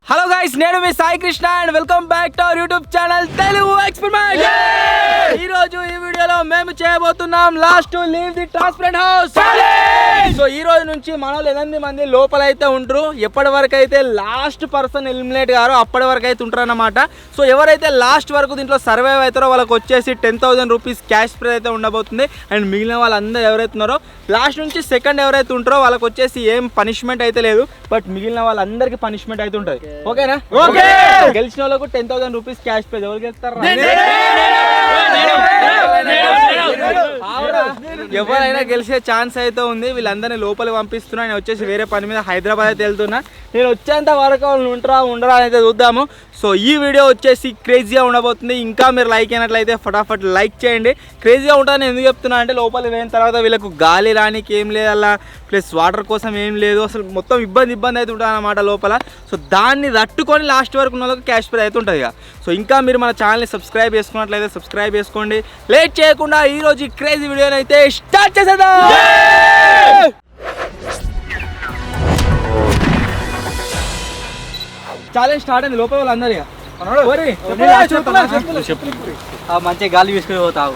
Hello guys, నేను మీ Sai Krishna and welcome back to our YouTube channel Telugu experiment. ఈ రోజు ఈ వీడియోలో మేము చేయబోతున్నాం last to leave the transparent house. So ఈ రోజు నుంచి మనలో 8 మంది లోపల అయితే ఉంటారు. ఎప్పటి వరకు అయితే లాస్ట్ పర్సన్ ఎలిమినేట్ గారో అప్పటి వరకు అయితే ఉంటారు అన్నమాట. సో ఎవరైతే లాస్ట్ వరకు దీంట్లో సర్వైవ్ అవుతారో వాళ్ళకి వచ్చేసి 10,000 రూపీస్ క్యాష్ ప్రైజ్ అయితే ఉండబోతుంది. అండ్ మిగిలిన వాళ్ళందరూ ఎవరైతే ఉన్నారో లాస్ట్ నుంచి సెకండ్ ఎవరైతే ఉంటారో వాళ్ళకి వచ్చేసి ఏం పనిష్మెంట్ అయితే లేదు, బట్ మిగిలిన వాళ్ళందరికీ పనిష్మెంట్ అయితే ఉంటుంది. ఓకేనా? ఓకే. గెలిచిన వాళ్ళకు 10,000 రూపీస్ క్యాష్ ప్రైజ్. ఎవరు గెలుస్తారు? ఎవరైనా గెలిచే ఛాన్స్ అయితే ఉంది. వీళ్ళందరినీ లోపలికి పంపిస్తున్నా. నేను వచ్చేసి వేరే పని మీద హైదరాబాద్ అయితే వెళ్తున్నా. నేను వచ్చేంత వరకు వాళ్ళు ఉంటారా ఉండరా అని అయితే చూద్దాము. సో ఈ వీడియో వచ్చేసి క్రేజీగా ఉండబోతుంది. ఇంకా మీరు లైక్ అయినట్లయితే ఫటాఫట్ లైక్ చేయండి. క్రేజీగా ఉంటుందని ఎందుకు చెప్తున్నా అంటే లోపలికి వెళ్ళిన తర్వాత వీళ్ళకు గాలి రానికి ఏం లేదు, అలా ప్లస్ వాటర్ కోసం ఏం లేదు, అసలు మొత్తం ఇబ్బంది అయితే ఉంటుంది అన్నమాట లోపల. సో దాన్ని తట్టుకొని లాస్ట్ వరకు ఉన్న వాళ్ళకి క్యాష్ ప్రైజ్ అయితే ఉంటుంది. సో ఇంకా మీరు మన ఛానల్ని సబ్స్క్రైబ్ చేసుకున్నట్లయితే సబ్స్క్రైబ్ చేసుకోండి. లేట్ చేయకుండా ఈరోజు ఈ క్రేజీ వీడియోని అయితే స్టార్ట్ చేసేద్దాం. ఛాలెంజ్ స్టార్ట్ అయింది. లోపల వాళ్ళందరూ మంచిగా గాలి తీసుకుని పోతావు.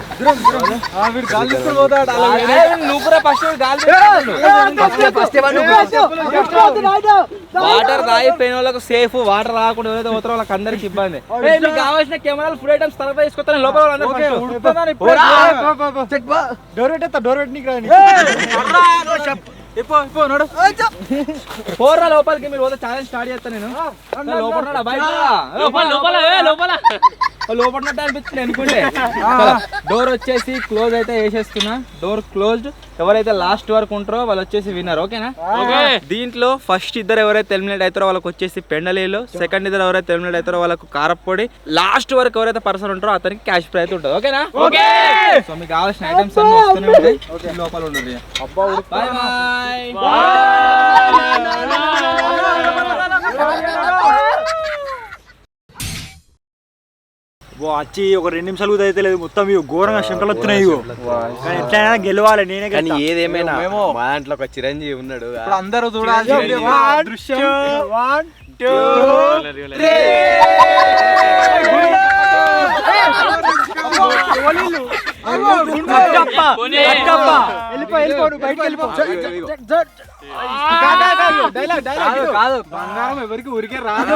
వాటర్ తాగిపోయిన వాళ్ళకు సేఫ్, వాటర్ రాకుండా ఎవరైతే పోతారో వాళ్ళకి అందరికి ఇబ్బంది. మీకు కావాల్సిన కెమెరాలు ఫుడ్ ఐటమ్స్ తర్వాత తీసుకొస్తాను. లోపల పోరా లోపలికి. మీరు పోతే ఛాలెంజ్ స్టార్ట్ చేస్తాను. నేను లోపల అనిపిస్తుంది అనుకుంటే. డోర్ వచ్చేసి క్లోజ్ అయితే వేసేస్తున్నా. Door closed. ఎవరైతే లాస్ట్ వరకు ఉంటారో వాళ్ళు వచ్చేసి విన్నర్. ఓకేనా? దీంట్లో ఫస్ట్ ఇద్దరు ఎవరైతే ఎలిమినేట్ అవుతారో వాళ్ళకి వచ్చేసి పెండలీలు, సెకండ్ ఇద్దరు ఎవరైతే ఎలిమినేట్ అవుతారో వాళ్ళకు కారపొడి, లాస్ట్ వరకు ఎవరైతే పర్సన్ ఉంటారో అతనికి క్యాష్ ప్రైజ్ అయితే ఉంటుంది. ఓకేనా? సో మీకు కావాల్సిన ఐటమ్స్ అన్ని వస్తూనే ఉంటాయి. లోపల ఉండదు. బాయ్ వచ్చి ఒక 2 నిమిషాలు అయితే లేదు, మొత్తం ఇవి ఘోరంగా శంకలు వస్తున్నాయి. కానీ ఎట్లయినా గెలవాలి నేనే. కానీ ఏదేమైనా మా దాంట్లో ఒక చిరంజీవి ఉన్నాడు. అందరూ చూడాలి. బంగారం ఎవరికి ఊరికే రాదు.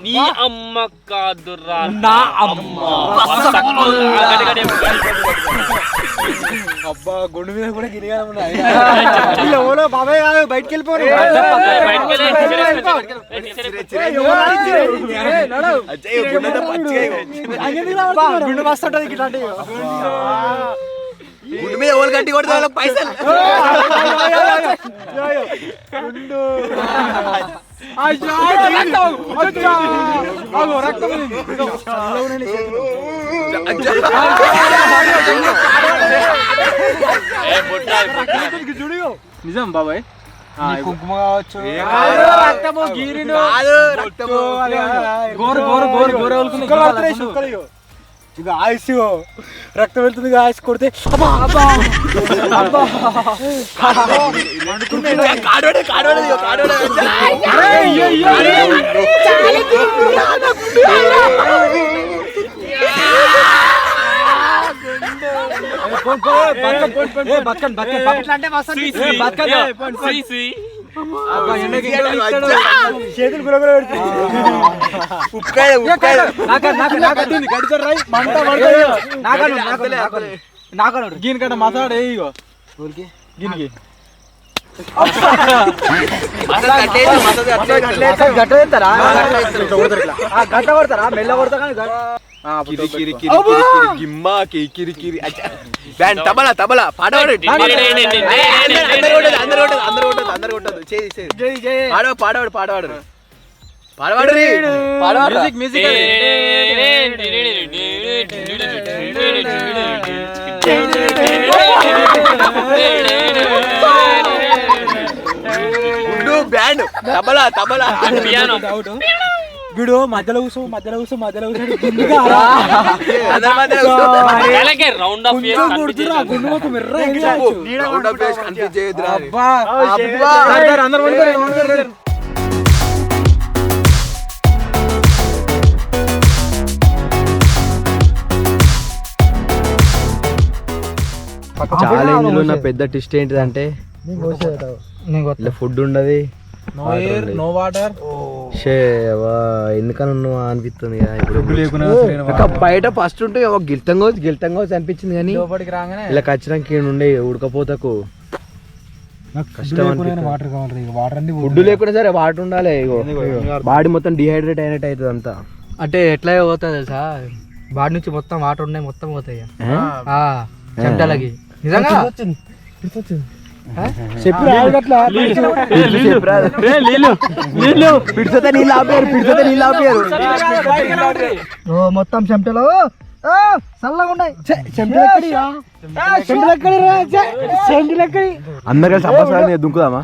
నీ అమ్మ కాదురా నా అమ్మ. అబ్బా గుండు మీద కూడా గిరిగా బాబాయ్ కాదు, బయటకి వెళ్ళిపోరు. గుండు మస్తు ఉంటుంది ఇట్లాంటి. గుండు మీద ఓలు గట్టి కొడితే వాళ్ళకి పైసలు. నిజం బాబాయ్. కుంకుమ కావచ్చు, ఇక ఆయుష్ రక్తం వెళ్తుంది. ఆయుష్ కొడితే చేతులు గురగుర పెడుతుంది. దీనికంటే మసాలా ఇగో దీనికి గట్ట కొడతారా? మెల్ల కొడతా కానీ తబలా తబలా పాడవాడు పాడవాడు పాడవాడు పాడవాడు music music band tabla tabla piano వీడు మధ్యలో కూర్చో అందరి మధ్యలో అలాగే రౌండ్ ఆఫ్ రౌండ్ అప్ చేసి కన్ఫ్యూజ్ చేయొద్దురా అని. ఛాలెంజ్ లో ఉన్న పెద్ద ట్విస్ట్ ఏంటిదంటే ఇలా ఫుడ్ ఉండదు, నో వాటర్. ఎందుకని ఉన్నావా అనిపిస్తుంది కదా ఇప్పుడు. బయట ఫస్ట్ ఉంటే ఒక గిల్తంగా అనిపించింది కానీ ఇలా ఖచ్చితంగా ఉండే ఉడకపోతకు కష్టం అనిపిస్తుంది. ఫుడ్ లేకుండా సరే వాటర్ ఉండాలి, బాడీ మొత్తం డిహైడ్రేట్ అయినట్టు అవుతుంది అంతా. అంటే ఎట్లా పోతుంది తెలుసా, బాడీ నుంచి మొత్తం వాటర్ ఉన్నాయి, మొత్తం పోతాయి చెమటలకి. నిజంగా పిడితే నీళ్ళు ఆపారు. మొత్తం చెమటలు చల్లగా ఉన్నాయి. అందరు కలిసి అబ్బాయి దుంకుదామా?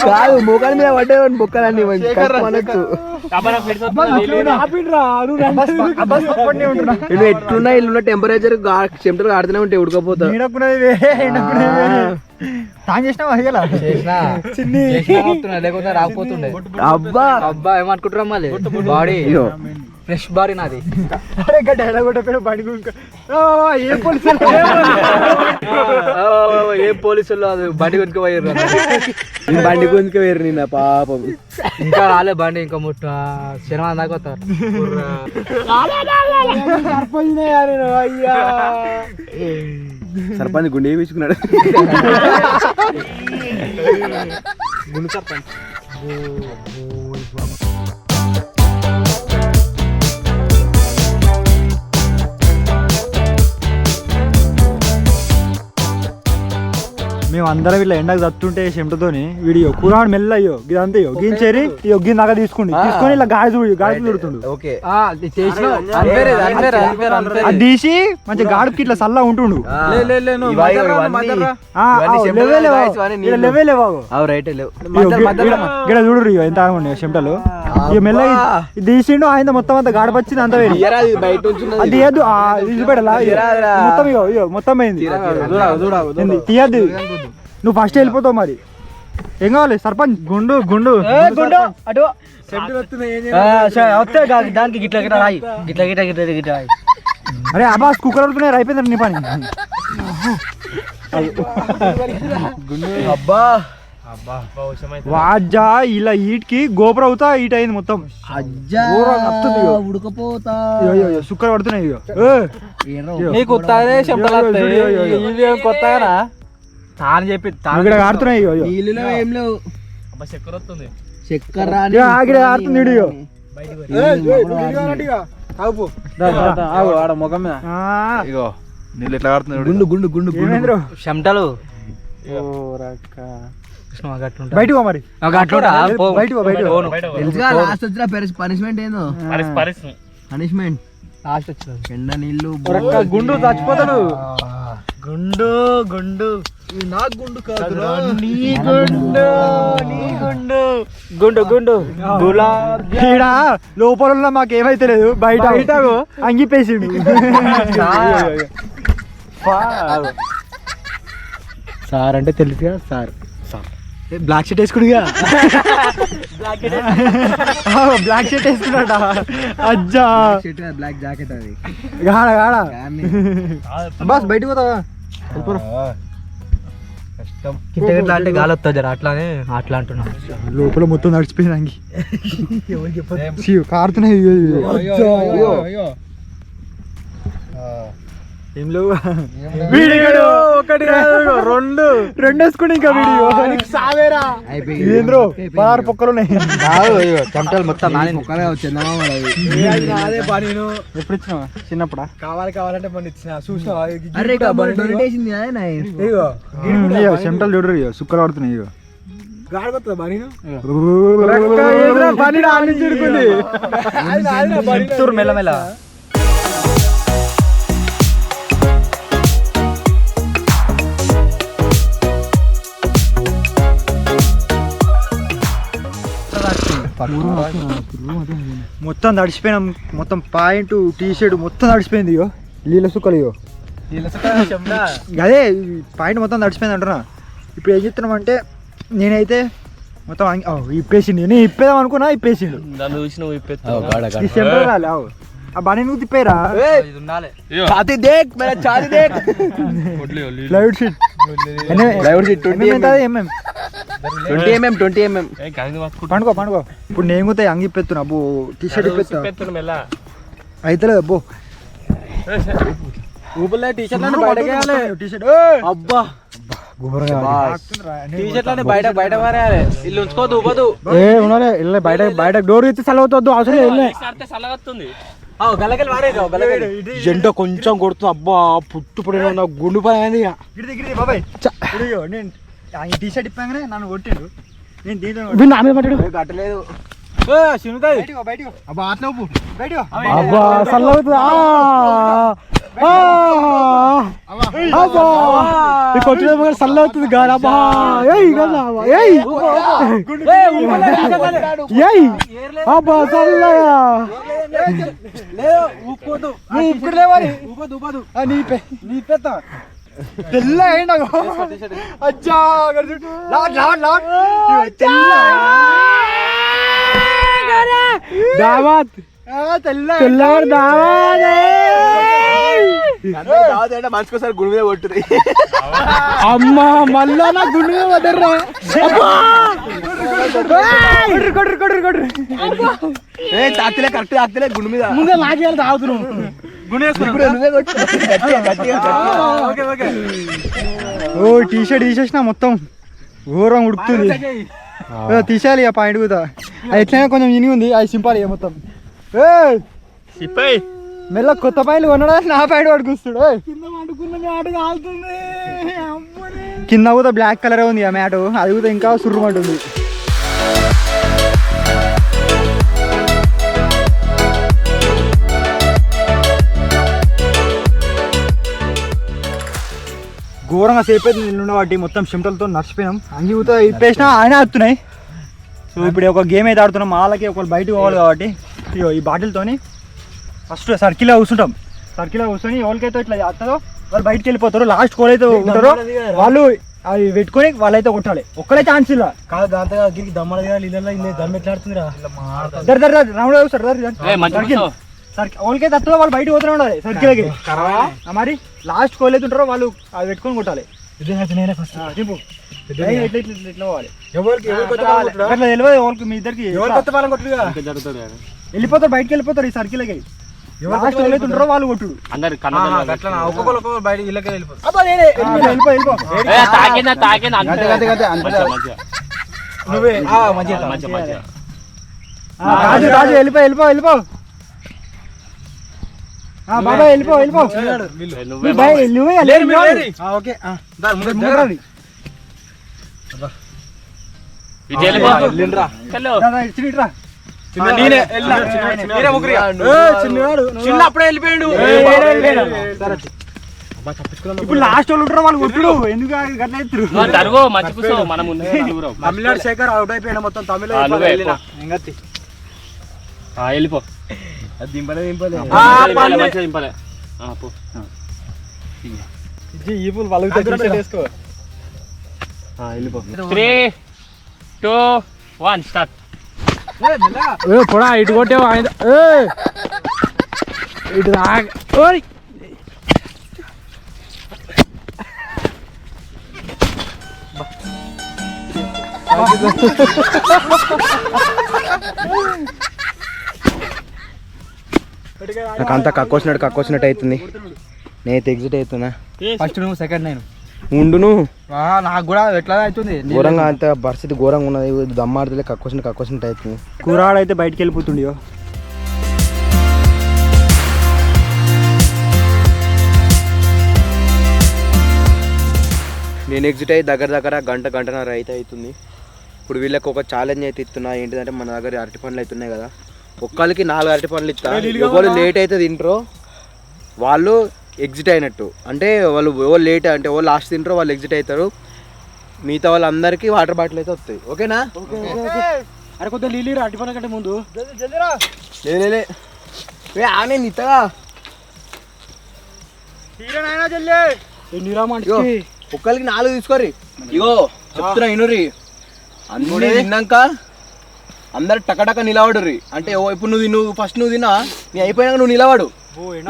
కాదు మోకాల మీద పడ్డే బొక్కలన్నీ అనొచ్చు. ఎట్లున్నా ఇల్లున్న టెంపరేచర్ చెమటలు ఆడుతూనే ఉంటాయి, ఉడకపోతా. లేకపోతే రాకపోతుండే. అబ్బా అబ్బా ఏమనుకుంటున్నా మళ్ళీ బాడీ ఫ్రెష్ బాడీ నాది. ఏ పోలీసులు అది బండి కొనుక్కు పోయారు, బండి గుంజుకు వేరు నిన్న పాపం. ఇంకా రాలే బండి, ఇంకా ముట్ట సినిమా దాకా వస్తారు. సర్పంచ్ గుండె వేసుకున్నాడు. మేము అందరం ఇట్లా ఎండకు తత్తుంటే చెమటతోని వీడియో కూరాడు మెల్ల అయ్యో ఇదంతా గిన్చేరి గిన్నె దాకా తీసుకుని ఇలా గాడి చూడుతుండు. ఓకే అది తీసి మంచి గాడుకి ఇట్లా సల్లా ఉంటుండు. గిడ చూడు ఎంత ఆగండి చెమటలు ఇక మెల్ల తీసిండు. ఆయన మొత్తం అంతా గాడపచ్చింది అంత వేరు. అది తీయద్దు, పెట్టాలా మొత్తం ఇగో మొత్తం అయింది. తీయద్దు, నువ్వు ఫస్ట్ వెళ్ళిపోతావు. మరి ఏం కావాలి సర్పంచ్? గుండు అటు దానికి గిట్ల గిట్ల రాయి, గిట్ల గిట్ల గిట్ల గిట్ల రాయి. అరే అబ్బాస్ కుక్కర్ అవుతున్నాయి, అయిపోయింది నీ పని. అబ్బా వాజా ఇలా ఈట్కి గోపురం అవుతా ఈట్ అయింది మొత్తం. ఉడకపోతా సుక్కర్ పడుతున్నాయి. నీకు కొత్తగా తాను చెప్పి ఇక్కడ ఆడుతున్నాయి. ఏం లేవు చక్కెర ఆడుతుంది వీడియో. ఆడ ముఖం మీద ఇగో నీళ్ళు ఎట్లా ఆడుతున్నాయి. గుండు గుండు గుండు ఏమేంద్రో చెమటలు బయట మరి లాస్ట్ వచ్చిన పనిష్మెంట్ ఏందో, పనిష్మెంట్ లాస్ట్ వచ్చిన ఎండ నీళ్ళు గుండు చచ్చిపోతాడు. గుండు గుండు నాకు గుండు కాదు, నీ గుండు నీ గుండు గుండు గుండు ఈడ లోపల మాకు ఏమైతే లేదు, బయట అంగిపేసిండు. సార్ అంటే తెలుసుగా సార్. బ్లాక్ షర్ట్ వేసుకుడుగా, బ్లాక్ షర్ట్ వేసుకున్నాడా? అజ్జా బ్లాక్ జాకెట్ అది గాడా బస్ బయటకు పోతావా? కింద అంటే గాలి వస్తుంది జర, అట్లానే అట్లా అంటున్నా. లోపల మొత్తం నడిచిపోయింది అంగి, కారుతున్నాయి. ఏం లేవు వీడియో, ఒకటి రెండు వేసుకుని ఇంకా వీడియో ఏంద్రో 16 పొక్కలు ఉన్నాయి. చెమటలు మొత్తం ఎప్పుడు ఇచ్చినావా? చిన్నప్పుడా? కావాలంటే మొన్న ఇచ్చిన చూసినా చెమటలు చూడరు, సుక్కలు పడుతున్నాయి. మెల్లమెల్ల మొత్తం తడిచిపోయినాం, మొత్తం పాయింట్ టీ షర్ట్ మొత్తం తడిచిపోయింది. ఇగో నీళ్ళ సుక్కలు, ఇగో అదే పాయింట్ మొత్తం తడిచిపోయింది అంటున్నా. ఇప్పుడు ఏం చెప్తున్నాం అంటే నేనైతే మొత్తం ఇప్పేసిండు, నేను ఇప్పేదాం అనుకున్నా, ఇప్పేసిండు. నన్ను చూసి నువ్వు ఇప్పేస్తావు. ఈ చెంపలు రాలే, ఆ బండి నువ్వు తిప్పేరా. ఛాతీ దేక్ మేరా ఛాతీ దేక్. Plywood sheet plywood sheet 20 mm. పండుకో పండుకో. ఇప్పుడు నేను కూడా అంగి ఇప్పేస్తున్నా, అబ్బో టీ షర్ట్ ఇప్పేస్తా అయితే అబ్బో అబ్బా బయట పారేయాలి, ఇల్లు ఉంచుకోవద్దు ఊపదు. బయట బయట డోర్ ఇస్తే సెలవుతుంది, అవసరం జెండ కొంచెం కొడుతుంది. అబ్బా పుట్టు పుట్టిన గుండు పని అయింది. బాబాయ్ నేను టీ షర్ట్ ఇప్పాగానే నన్ను కొట్టిండు, నేను దీంట్లో కట్టలేదు. కొట్టిన సల్ల అవుతుంది గాడబ్బా. తెల్ల దావత్ తెల్లవారు దావత్ మనిషికోసారి గుడి మీద కొట్టుది. అమ్మా మళ్ళా నా గుండె మీద పడ్డర్రా. తాకిలే కరెక్ట్ తాకిలే గుండు మీద ముందే నాకేయాలి తాగుతున్నావు. ఓ టీ షర్ట్ తీసేసిన మొత్తం ఘోరం ఉడుకుతుంది. తీసేయాలి ఆ పాయింట్ కూడా, అది ఎట్లయినా కొంచెం ఇని ఉంది, అది సింపాలి మొత్తం. మెల్ల కొత్త పాయింట్లు కొనడా నా పాయింట్ పడుకుస్తాడు. కింద కూడా బ్లాక్ కలర్ ఉంది ఆ మ్యాట్, అది కూడా ఇంకా సుర్రుమంటుంది. ఘోరంగా సేపు అయితే నిన్న వాటి మొత్తం చెమటలతో నడిచిపోయినాం. అంగి కూడా ఇప్పేసినా ఆయన ఆడుతున్నాయి. సో ఇప్పుడు ఒక గేమ్ అయితే ఆడుతున్నాం, వాళ్ళకి ఒకళ్ళు బయటకు పోవాలి కాబట్టి ఇగో ఈ బాటిల్తోని ఫస్ట్ సర్కిల్గా కూర్చుంటాం. సర్కిల్గా కూర్చొని ఎవరికైతే ఇట్లా చేస్తారో వాళ్ళు బయటకు వెళ్ళిపోతారు. లాస్ట్ కోల్ అయితే ఉంటారో వాళ్ళు అవి పెట్టుకొని వాళ్ళైతే కొట్టాలి. ఒక్కడే ఛాన్స్ ఇలా కాదు. దాంతో దమ్మలు దమ్ ఎట్లా ఆడుతుందిరా రౌండ్ వాళ్ళకైతే వస్తుందో వాళ్ళు బయటకు పోతూనే ఉండాలి సర్కిల్కి. మరి లాస్ట్ కోల్ అయితే ఉంటారో వాళ్ళు అవి పెట్టుకొని కొట్టాలి. మీ ఇద్దరికి వెళ్ళిపోతారు, బయటకి వెళ్ళిపోతారు ఈ సర్కిల్కి. లాస్ట్ కోల్ అయితే ఉంటారో వాళ్ళు కొట్టుడు. రాజు వెళ్ళిపో వెళ్ళిపో వెళ్ళిపో బాబాయ్ వెళ్ళిపో వెళ్ళిపో. అప్పుడే వెళ్ళిపోయాడు. ఇప్పుడు లాస్ట్ వాళ్ళు ఉంటారు వాళ్ళు కొట్టుడు. ఎందుకు తమిళనాడు శేఖర్ అవుట్ అయిపోయాడు మొత్తం. తమిళ వెళ్ళిపో. పొడా ఇటు కొట్టేవా ఇటు నాకు అంతా కక్కొచ్చినట్టు అవుతుంది. నేనైతే ఎగ్జిట్ అవుతున్నా. ఫస్ట్ నువ్వు సెకండ్ నేను ఉండును. నాకు కూడా ఎట్లా అవుతుంది ఘోరంగా, అంత పరిస్థితి ఘోరంగా ఉన్నది. దమ్మాడుతులే కక్కొచ్చినట్టు అవుతుంది. కూరాడైతే బయటకు వెళ్ళిపోతుండో. నేను ఎగ్జిట్ అయ్యి దగ్గర గంటన్నర అయితే అవుతుంది. ఇప్పుడు వీళ్ళకి ఒక ఛాలెంజ్ అయితే ఇస్తున్నా. ఏంటిదంటే మన దగ్గర అరటి పండ్లు అవుతున్నాయి కదా, ఒక్కరికి 4 అరటి పండ్లు ఇస్తా. ఎవరు లేట్ అయితే తింటారో వాళ్ళు ఎగ్జిట్ అయినట్టు. అంటే వాళ్ళు ఎవరు లేట్ అంటే ఎవరు లాస్ట్ తింటారో వాళ్ళు ఎగ్జిట్ అవుతారు. మిగతా వాళ్ళందరికీ వాటర్ బాటిల్ అయితే వస్తాయి. ఓకేనా? అరే కొద్దిగా నీళ్ళు అడ్డిపోయిన కంటే ముందు లే ఆనే నిత్తగా ఒక్కరికి 4 తీసుకోరి. ఇగో చెప్తున్నా ఇనురి, అందరూ తిన్నాక అందరు టకటక నిలబడుర్రి. అంటే ఇప్పుడు నువ్వు ఫస్ట్ నువ్వు తిన్నా, నీ అయిపోయినాక నువ్వు నిలబడు.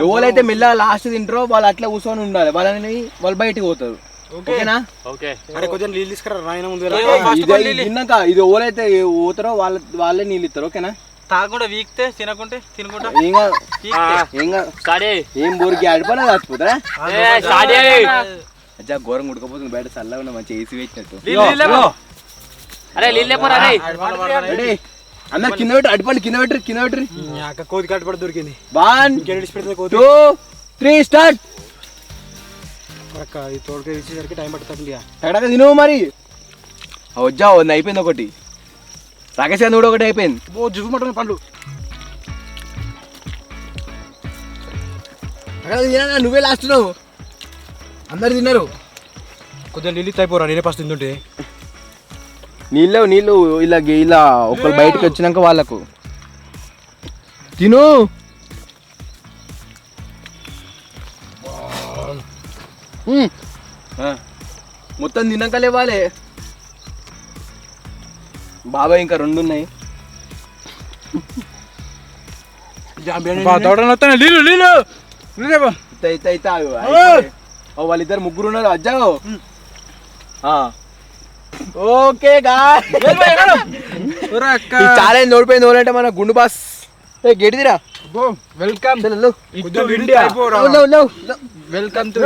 ఎవరైతే మెల్లగా లాస్ట్ తింటారో వాళ్ళు అట్లా కూర్చొని ఉండాలి, వాళ్ళు బయటికి పోతారు. ఓకేనా? అరే కొద్దిగా నీళ్ళు తీసుకురా రాయన ముందు తిన్నాక ఇది ఎవరైతే పోతారో వాళ్ళే నీళ్ళు ఇస్తారు. ఓకేనా? తాగకుండా వీక్తే తినకుంటే తినకుండా ఏం బోరికి ఆడిపోయినా చచ్చిపోతారా? అచ్చా ఘోరం ఉడకపోతుంది బయట, చల్లగా ఉన్న మంచి ఏసీ వేసినట్టు. అందరు కింద పెట్టు, అడిపండి కింద పెట్టరు. కోతి కట్టుబడి దొరికింది. 1 2 3 స్టార్ట్. తోడుగా ఇచ్చేసరికి టైం పడుతుంది. టకటక తినవు మరి. వజ్జా అయిపోయింది ఒకటి, రాకేష్ కూడా ఒకటి అయిపోయింది. జువ్వు మటన్ పండ్లు నువ్వే లాస్ట్ నువ్వు, అందరు తిన్నారు. కొద్దిగా నీళ్ళు అయిపోరా, నేనే ఫస్ట్ తింటుంటే. నీళ్ళు ఇలా ఒకరు బయటకు వచ్చినాక వాళ్ళకు తిను. మొత్తం తిన్నాక లేవాలి. బాబాయ్ ఇంకా 2 ఉన్నాయి. వాళ్ళిద్దరు 3 ఉన్నారు. అజ్జాగో ఓకే ఛాలెంజ్ ఓడిపోయింది. ఓడంటే మన గుండు బాస్ గెడిదిరా. వెల్కమ్ వెల్కమ్ టు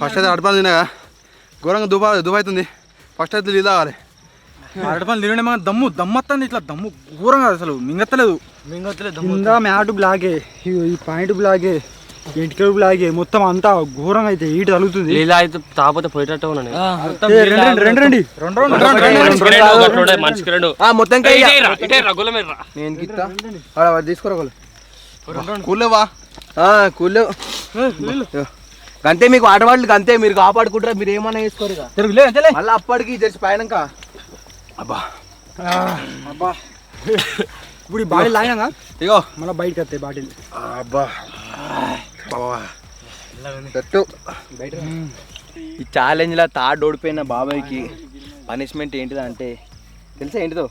ఫస్ట్ అయితే అడపాలి తినగా ఘోరంగా దుబాయ్ అవుతుంది. ఫస్ట్ అయితే నీళ్ళు తాగాలి. అరటిపండ్లు తినడే మన దమ్మత్తంది, ఇట్లా దమ్ము ఘోరంగా అసలు మింగత్తలేదు. కింద మ్యాట్ బ్లాగే, ఈ పాయింట్ బ్లాగే, ఇంటికి బ్లాగే, మొత్తం అంతా ఘోరంగా అయితే ఈట తగులుతుంది. ఇలా అయితే తాకపోతే పోయేటట్టు ఉన్నాను. రండి మొత్తం తీసుకోరా కూలేవా కూల్ అంతే. మీకు ఆటవాళ్ళు అంతే, మీరు కాపాడుకుంటారా, మీరు ఏమన్నా వేసుకోరు మళ్ళీ అప్పటికి జెర్సీ పైనాక. అబ్బా ఇప్పుడు ఈ బాటిల్ లాగినాక ఇగో మళ్ళీ బయటకు వస్తాయి బాటిల్. అబ్బా ఈ ఛాలెంజ్ లా తాడు ఓడిపోయిన బాబాయ్కి పనిష్మెంట్ ఏంటిదంటే తెలుసా? ఏంటిదో?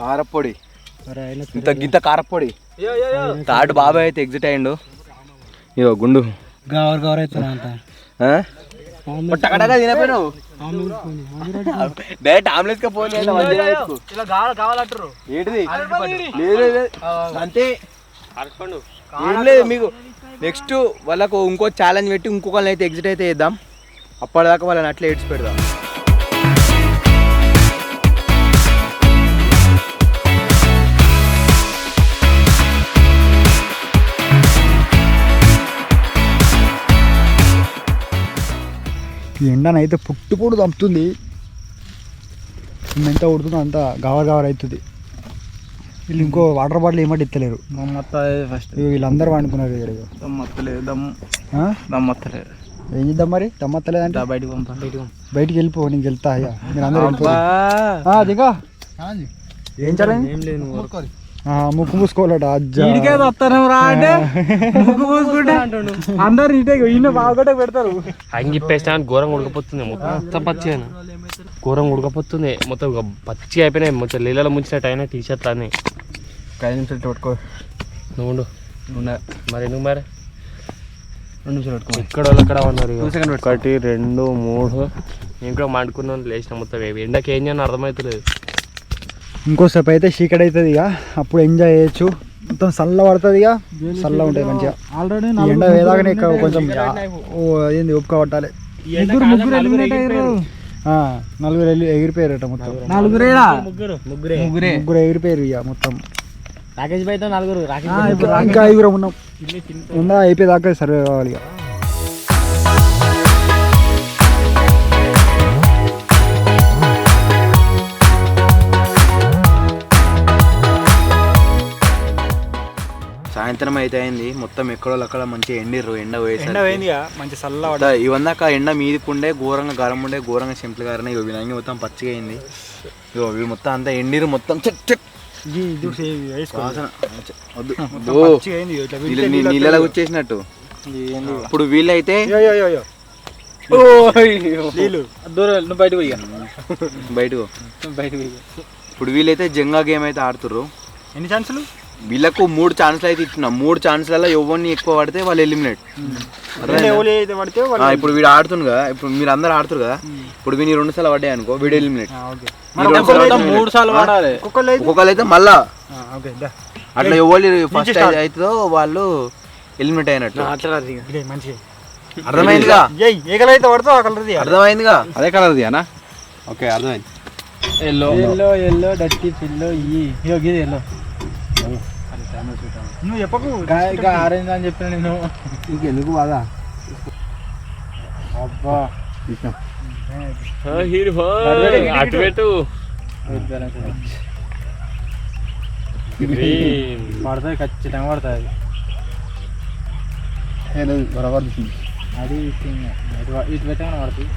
కారపొడి. ఇంత కారపొడి. తాడు బాబాయ్ అయితే ఎగ్జిట్ అయ్యిండు. ఇగో గుండు గవర్ అవుతున్నా తినపోయినావు డైరెక్ట్ ఆమ్లెట్ గా పోలే ఏంటిది? లేదు అంతే, ఏం లేదు. మీకు నెక్స్ట్ వాళ్ళకు ఇంకో ఛాలెంజ్ పెట్టి ఇంకొకరిని అయితే ఎగ్జిట్ అయితే చేద్దాం. అప్పటిదాకా వాళ్ళని అట్లా ఏడ్చి పెడదాం. ఈ ఎండనైతే పుట్టుపూడు తంపుతుంది. ఎంత ఉడుతుందో అంత గవర్ అవుతుంది. వీళ్ళు ఇంకో వాటర్ బాటిల్ ఏమంటే ఎత్తలేరు. ఫస్ట్ వీళ్ళందరూ వండుకున్నారు. దమ్మత్తలేదు. ఏం చేద్దాం మరి? దమ్మత్తలేదంటే బయటికి వెళ్ళిపో, నీకు వెళ్తా. మీరు అందరూ దిగా ఏం చేయాలి? ముక్కు మూసుకోవాలట. అందరు బాగా పెడతారు. అంగిప్పేస్తా ఘోరంగా ఉడకపోతుంది, మొత్తం పచ్చి ఘోరంగా ఉడకపోతుంది. మొత్తం పచ్చి అయిపోయినాయి, మొత్తం నీళ్ళలో ముంచినట్టు అయినా టీ షర్ట్లు అన్నీ. 5 నిమిషాలు పట్టుకో నువ్వు మరి నువ్వు మరి 2 నిమిషాలు పట్టుకో. ఇక్కడ వాళ్ళు అక్కడ ఉన్నారు. 1 2 3 నేను కూడా మండుకున్నాను, లేచిన మొత్తం ఎండకి ఏం చేయని అర్థమవుతలేదు. ఇంకోసేపు అయితే చీకటి అవుతుంది. ఇక అప్పుడు ఎంజాయ్ చేయొచ్చు. మొత్తం చల్ల పడుతుంది. ఇక చల్ల ఉంటుంది మంచిగా. ఆల్రెడీ ఎండ వేదాకనే కొంచెం ఏంది ఒప్పుక పట్టాలి. 4 ఎగిరిపోయారట మొత్తం. 4 ఎగిరిపోయారు ఇక మొత్తం. రాకేష్ బయట 4 ఇంకా 5 ఉన్నాం. ఎండ అయిపోయేదాకా సర్వే కావాలి. ఇక సాయంత్రం అయితే అయింది, మొత్తం ఎక్కడో అక్కడ మంచిగా ఎండిర్రు, ఎండ పోయింది మంచి చల్ల ఇవందాక ఎండ మీదికి ఉండే ఘోరంగా గరం ఉండే ఘోరంగా చెంపులు గారనే ఇవి వినంగి మొత్తం పచ్చిగా అయింది. ఇగో ఇవి మొత్తం అంతా ఎండిరు మొత్తం చెక్ చెక్ నీళ్ళలో వచ్చేసినట్టు. ఇప్పుడు వీళ్ళైతే బయటకు ఇప్పుడు వీళ్ళైతే జంగా గేమ్ అయితే ఆడుతుర్రు. ఎన్ని ఛాన్సులు వీళ్ళకు 3 ఛాన్సులు అయితే ఇచ్చిన. 3 ఛాన్సులలో ఎవరిని ఎక్కువ పడితే వాళ్ళు ఎలిమినేట్. ఇప్పుడు వీడు ఆడుతుంది కదా, ఇప్పుడు మీరు అందరు ఆడుతురు కదా, ఇప్పుడు వీని 2 సార్లు పడ్డాయి అనుకో, వీడు ఎలిమినేట్. 3 సార్లు పడాలి ఒక్కొక్కరు అయితే మళ్ళా అట్లా ఎవరు ఫస్ట్ అవుతుందో వాళ్ళు ఎలిమినేట్ అయినట్టు. అర్థమైందిగా? అర్థమైందిగా? అదే కలర్ది అన్నా. ఓకే అర్థమైంది. ఎల్లో డర్టీ పిల్లో ఎల్లో నువ్వు చెప్పకు ఆరెంజ్ అని చెప్పిన నేను. ఇంకెందుకు బాధ? అబ్బా పడుతుంది, ఖచ్చితంగా పడుతుంది. అది ఇటు పెట్టాను పడుతుంది.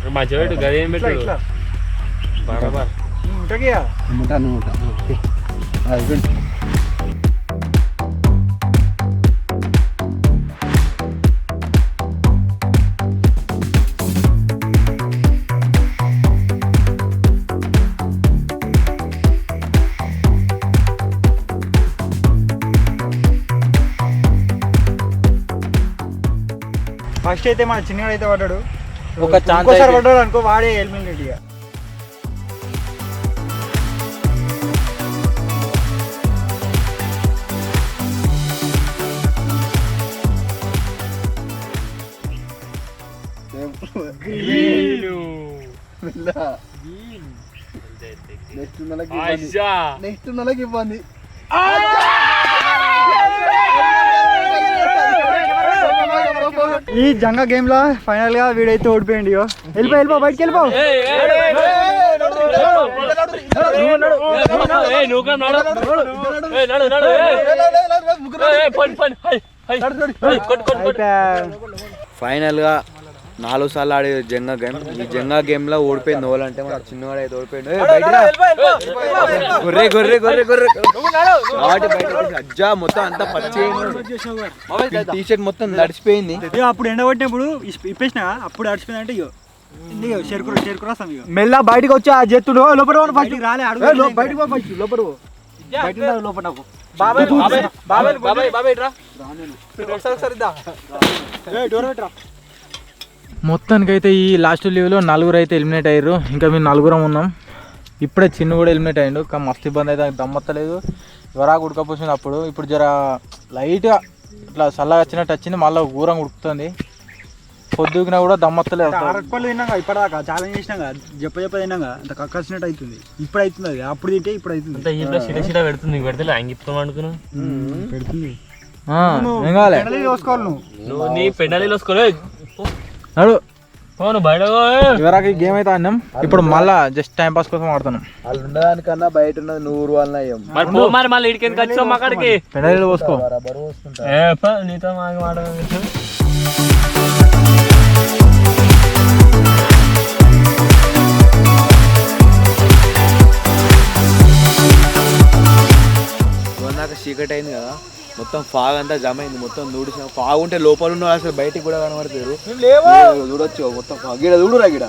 ఫస్ట్ అయితే మన చిన్నగాడు అయితే పడ్డాడు, ఇంకోసారి పడ్డాడు అనుకో వాడే ఎలిమినేట్. ఇక నెక్స్ట్ నెలకి ఇబ్బంది. ఈ జంగా గేమ్ లో ఫైనల్ గా వీడైతే ఓడిపోయింది. వెళ్ళిపో బయటకి వెళ్ళిపో. ఫైనల్ గా 4 సార్లు ఆడే జంగా గేమ్. ఈ జంగా గేమ్ లో ఓడిపోయింది ఓలంటే మన చిన్నవాడు అయితే ఓడిపోయింది. గొర్రె గొర్రె గొర్రె గొర్రె అజ్జా మొత్తం అంతా పచ్చి టీ షర్ట్ మొత్తం తడిసిపోయింది. అప్పుడు ఎండ కొట్టినప్పుడు ఇప్పేసిన అప్పుడు తడిసిపోయింది అంటే మెల్ల బయటకు వచ్చి ఆ జత్తుడు లోపల రాలే మొత్తానికైతే ఈ లాస్ట్ లీవ్లో 4 అయితే ఎలిమినేట్ అయ్యారు. ఇంకా మేము 4 ఉన్నాం. ఇప్పుడే చిన్న కూడా ఎలిమినేట్ అయ్యిండు. కానీ మస్తు ఇబ్బంది అయితే దమ్మత్తలేదు, జ్వరాగా ఉడకపోసింది. అప్పుడు ఇప్పుడు జర లైట్గా ఇట్లా చల్లగా వచ్చినట్టు వచ్చింది, మళ్ళీ ఘోరంగా ఉడుకుతుంది. పొద్దుకినా కూడా దమ్మత్తలేదు. అరకొల్లు తిన్నాగా ఇప్పటిదాకా ఛాలెంజ్ చేసినాగా, చెప్ప తిన్నాగా అంత కక్కసినట్టు అవుతుంది. ఇప్పుడు అవుతుంది అది, అప్పుడు తింటే ఇప్పుడు అవుతుంది. పెడుతుంది పెడుతుంది. ఏం కావాలి చూసుకోవాలి నువ్వు నీ పెండలీలో వసుకోలేదు. నడు ఇవరాకి గేమ్ అయితే ఆడినాం. ఇప్పుడు మళ్ళా జస్ట్ టైం పాస్ కోసం ఆడుతున్నాం. వాళ్ళు ఉండడానికన్నా బయట ఉన్నది 100 వాళ్ళ మళ్ళీ ఇడికి వచ్చాం అక్కడికి. పెండలీలో పోసుకో. నీతో మాట చీకటి అయింది కదా, మొత్తం ఫాగ్ అంతా జమ అయింది, మొత్తం దూడిసిన ఫాగ్ ఉంటే లోపల ఉన్న అసలు బయటికి కూడా కనబడతారు. చూడొచ్చు మొత్తం ఫాగ్ గిడ చూడురా గిడ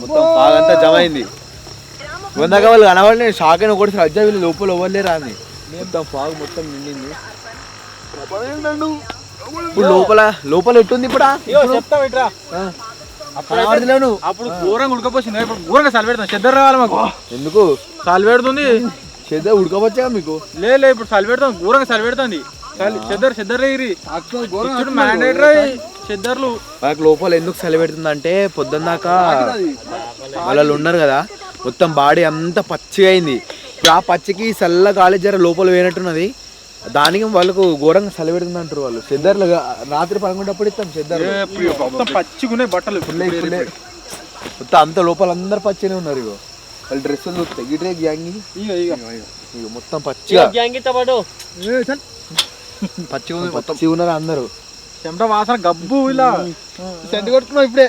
మొత్తం ఫాగ్ అంతా జమ అయింది. వందాక వాళ్ళు కనబడలే, షాక్ అయిన ఒకటి అజ్జా వీళ్ళు లోపల ఇవ్వలేరా అని. మొత్తం ఫాగ్ మొత్తం నిండింది. ఇప్పుడు లోపల ఎట్టుంది? ఇప్పుడు అప్పుడు ఘోరంగా ఉడకపోసింది, ఇప్పుడు ఘోరంగా సలి పెడుతుంది. చెద్దరు రావాలి మాకు. ఎందుకు సలి పెడుతుంది? చెద్ద ఉడకపోవచ్చా మీకు? లేదు ఇప్పుడు సలి పెడుతుంది, ఘోరంగా సలి పెడుతుంది. చెద్దరు చెద్దర్లు వాళ్ళకి లోపల ఎందుకు చలి పెడుతుంది అంటే పొద్దున్నాక వాళ్ళు ఉన్నారు కదా, మొత్తం బాడీ అంతా పచ్చిగా అయింది. ఇప్పుడు ఆ పచ్చికి చల్ల గాలి జర లోపల పోయినట్టున్నది, దానికి వాళ్ళకు ఘోరంగా చలి పెడుతుంది అంటారు వాళ్ళు. చెద్దర్లు రాత్రి పనుకునేటప్పుడు ఇస్తాం చెద్దరు మొత్తం పచ్చిగున్నాయి బట్టలు మొత్తం అంత లోపల అందరు పచ్చినే ఉన్నారు. ఇగో వాళ్ళ డ్రెస్సులు చూస్తాయి గిట్రే గ్యాంగి ఇగో మొత్తం పచ్చిగా పచ్చి ఉన్నారు అందరూ. చెమట వాసన గబ్బు ఇలా సెంటు కొట్టుకున్నావు ఇప్పుడే.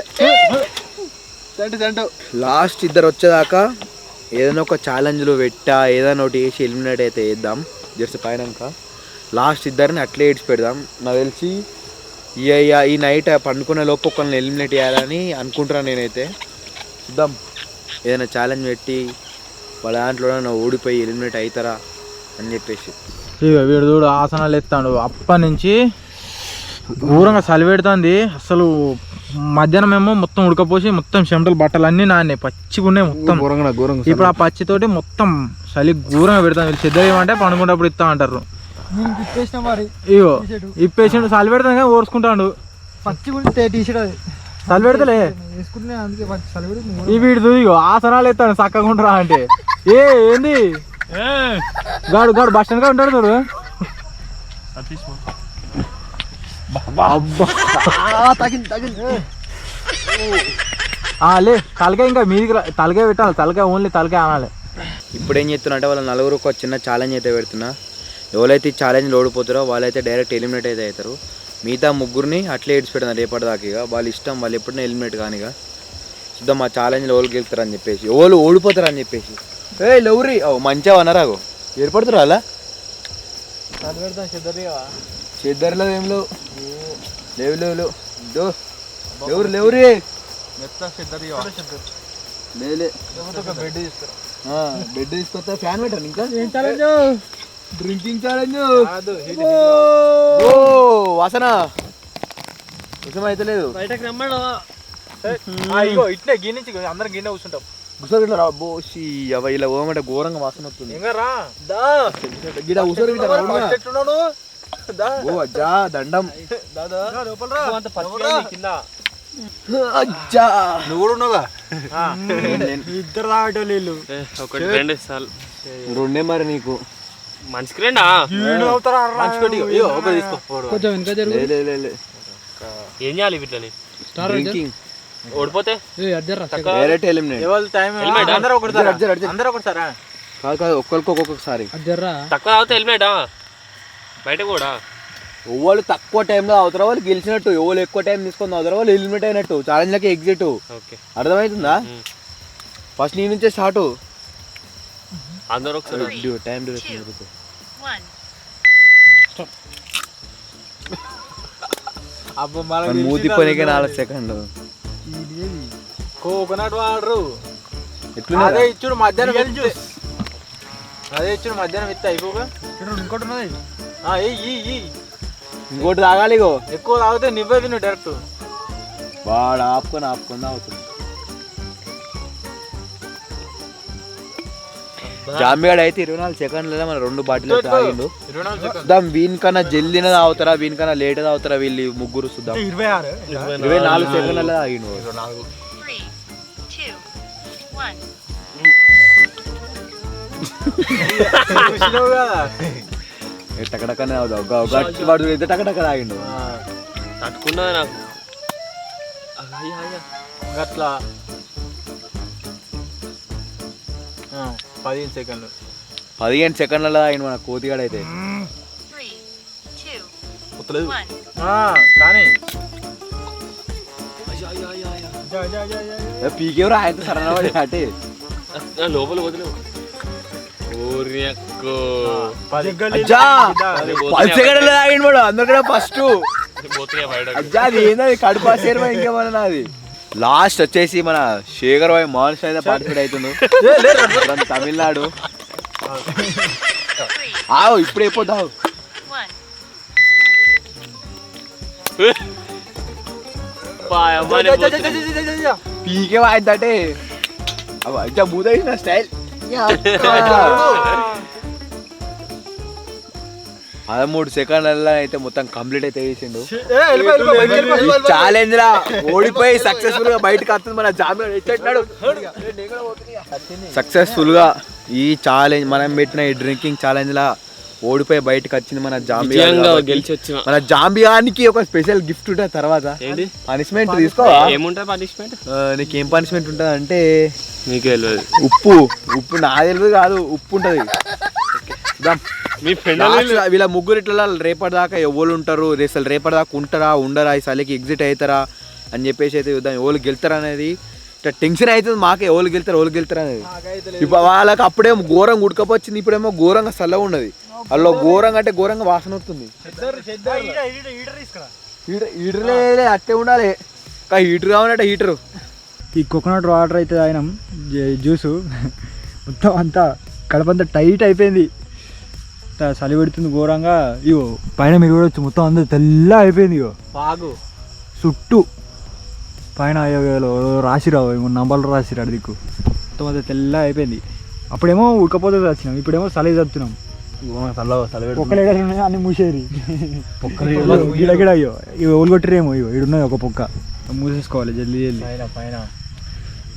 సెంటు లాస్ట్ ఇద్దరు వచ్చేదాకా ఏదైనా ఒక ఛాలెంజ్లు పెట్టా ఏదైనా ఒకటి వేసి ఎలిమినేట్ అయితే వేద్దాం జస్ట్ పైనాక. లాస్ట్ ఇద్దరిని అట్లే ఏడ్చి పెడదాం. నాకు తెలిసి ఈ నైట్ పండుకునే లోపు ఒకరిని ఎలిమినేట్ చేయాలని అనుకుంటున్నాను నేనైతే. చూద్దాం ఏదైనా ఛాలెంజ్ పెట్టి వాళ్ళ దాంట్లో ఓడిపోయి ఎలిమినేట్ అవుతారా అని చెప్పేసి. వీడు చూడు ఆసనాలు ఎత్తాడు అప్పటి నుంచి ఘోరంగా చలి పెడుతుంది అసలు. మధ్యాహ్నం ఏమో మొత్తం ఉడకపోసి మొత్తం చెమటలు బట్టలు అన్నీ నాన్నే పచ్చిగా ఉన్నాయి మొత్తం. ఇప్పుడు ఆ పచ్చితోటి మొత్తం చలి ఘోరంగా పెడతాను. వీళ్ళు సిద్ధ ఏమంటే పండుకున్నప్పుడు ఇస్తా అంటారు. ఇగో ఇప్పేసిండు చలి పెడతాను కానీ ఓర్చుకుంటాడు. చలి పెడతలే ఈ వీడు ఇగో ఆసనాలు ఎత్తాడు చక్కగా ఉండరా అంటే ఏంది గాడు బస్ స్టాండ్ గా ఉంటాడు చూడు. లే తలకాయ ఇంకా మీదికి తలకాయ పెట్టాలి. తలకాయ ఓన్లీ తలకాయ అనాలి. ఇప్పుడు ఏం చెప్తున్నా అంటే వాళ్ళ నలుగురికి ఒక చిన్న ఛాలెంజ్ అయితే పెడుతున్నా. ఎవరైతే ఈ ఛాలెంజ్లో ఓడిపోతారో వాళ్ళైతే డైరెక్ట్ ఎలిమినేట్ అయితే అవుతారు. మిగతా ముగ్గురిని అట్లే ఏడ్చి పెడతారు రేపటిదాకా. ఇక వాళ్ళ ఇష్టం, వాళ్ళు ఎప్పుడైనా ఎలిమినేట్ కానీ. ఇక చూద్దాం ఆ ఛాలెంజ్లో ఎవరికి గెలుస్తారని చెప్పేసి ఎవరు ఓడిపోతారని చెప్పేసి. లెవరి మంచిగా అన్నారాగో ఏర్పడుతురా అలా చెద్దరిలో ఏం లేవు లేవురి బెడ్ తీసుకొస్తా. ఫ్యాన్ పెట్టాను ఇంకా డ్రింకింగ్ ఛాలెంజ్. వాసన విషయం అయితే లేదు. ఇట్లే గిన్నె అందరం గిన్నె కూర్చుంటాం. బోసి అవ ఇలా ఓమంటే ఘోరంగా వాసన వస్తుంది. దండం నువ్వు కూడా ఉన్నావుగా. ఇద్దరు తాగేటోళ్ళు వీళ్ళు. రెండే మరి నీకు మనిషికి రెండా ఏం చేయాలి వీటిని డ్రింకింగ్ ఓడిపోతే డైరెక్ట్ ఎలిమినేట్. కాదు ఒక్కరికి ఒక్కొక్కసారి తక్కువ తాగితే ఎలిమినేటా బయట కూడా. ఎవరు తక్కువ టైంలో అవుతారో వాళ్ళు గెలిచినట్టు, ఎవరు ఎక్కువ టైం తీసుకొని అవుతారో వాళ్ళు ఎలిమినేట్ అయినట్టు. ఛాలెంజ్లకి ఎగ్జిట్. అర్థమవుతుందా? ఫస్ట్ నీ నుంచే స్టార్ట్. అందరూ టైం డ్యూరేషన్ మూతి పనికే 4 సెకండ్లు. కోకోనట్ వాటర్ ఎట్లా అదే ఇచ్చుడు మధ్యాహ్నం ఇస్తా అయిపోగా. ఇంకోటి ఉన్నది ఇంకోటి తాగాలి. ఇగో ఎక్కువ తాగితే నువ్వే తిను డైరెక్ట్. వాడు ఆపుకొని తాగుతుంది. జాంబిగాడు అయితే 24 సెకండ్లలో మన 2 బాటిల్ తాగిండు. చూద్దాం వీనికన్నా జల్దీన తాగుతారా వీనికన్నా లేట్ తాగుతారా వీళ్ళు ముగ్గురు. చూద్దాం 24 సెకండ్లలో తాగిండు. టకటకనే వాడు ఇద్దరు టకటక తాగిండు. తట్టుకున్నది నాకు అట్లా 15 సెకండ్లు 15 సెకండ్లలో తాగిండు మన కోతిగాడు అయితే. కానీ పీకేవరు ఆయన సరైన వాడు అంటే లోపల వదిలేవు. 10 సెకండ్లలో తాగిండు వాడు అందరికన్నా ఫస్ట్. అది ఏంది కడుపా సేర్మా ఇంకేమన్నా. అది లాస్ట్ వచ్చేసి మన శేఖర్ భాయ్ మోహన్ అయితే పార్టిసిపేట్ అవుతుండు తమిళనాడు. ఇప్పుడు అయిపోతావు పీకే వాయిందంటే మూత వేసిన స్టైల్. 13 సెకండ్లలో అయితే మొత్తం కంప్లీట్ అయితే చేసిండు. ఛాలెంజ్ లా ఓడిపోయి సక్సెస్ఫుల్ గా బయటకు వస్తుంది మన జాంబిగాడు. సక్సెస్ఫుల్ గా ఈ ఛాలెంజ్ మనం పెట్టిన ఈ డ్రింకింగ్ ఛాలెంజ్ లా ఓడిపోయి బయటకు వచ్చింది మన జాంబియా. మన జాంబియానికి ఒక స్పెషల్ గిఫ్ట్ ఉంటుంది. తర్వాత పనిష్మెంట్ తీసుకోవా? ఏముంటుంది పనిష్మెంట్? నీకేం పనిష్మెంట్ ఉంటుంది అంటే నీకు తెలియదు. ఉప్పు నాకు తెలియదు కాదు ఉప్పు ఉంటుంది. మీ ఫ్రెండ్ వీళ్ళ ముగ్గురు ఇట్లా రేపటిదాకా ఎవరు ఉంటారు, అసలు రేపటిదాకా ఉంటారా ఉండరా, ఈ సలికి ఎగ్జిట్ అవుతారా అని చెప్పేసి అయితే చూద్దాం. ఎవరు గెలుతారు అనేది ఇట్లా టెన్షన్ అవుతుంది మాకే, ఎవరు గెలుతారు అనేది. ఇప్పుడు వాళ్ళకి అప్పుడేమో ఘోరంగా ఉడకపోచ్చింది, ఇప్పుడేమో ఘోరంగా చల్లగా ఉన్నది. అందులో ఘోరంగా అంటే ఘోరంగా వాసన వస్తుంది. హీటర్ అట్టే ఉండాలి, హీటర్ కావాలంటే హీటరు. ఈ కోకోనట్ వాటర్ అయితే ఆయన జ్యూసు మొత్తం అంతా కడపంతా టైట్ అయిపోయింది, చలి పెడుతుంది ఘోరంగా. ఇగో పైన మీరు చూడవచ్చు మొత్తం అంతా తెల్ల అయిపోయింది. ఇగో బాగు చుట్టూ పైన రాసిరావు ఏమో నంబర్లు రాసిరాడు దిక్కు మొత్తం అంతా తెల్ల అయిపోయింది. అప్పుడేమో ఉడకపోతే వచ్చినాం, ఇప్పుడేమో చలి చదువుతున్నాం. పొక్కలు ఎక్కడ ఉన్నాయి అన్ని మూసేరి గిడ అయ్యో ఇవి ఓలు కొట్టిరేమో. ఇగో ఇడున్నది ఒక పొక్క, మూసేసుకోవాలి జల్దీ జల్దీ.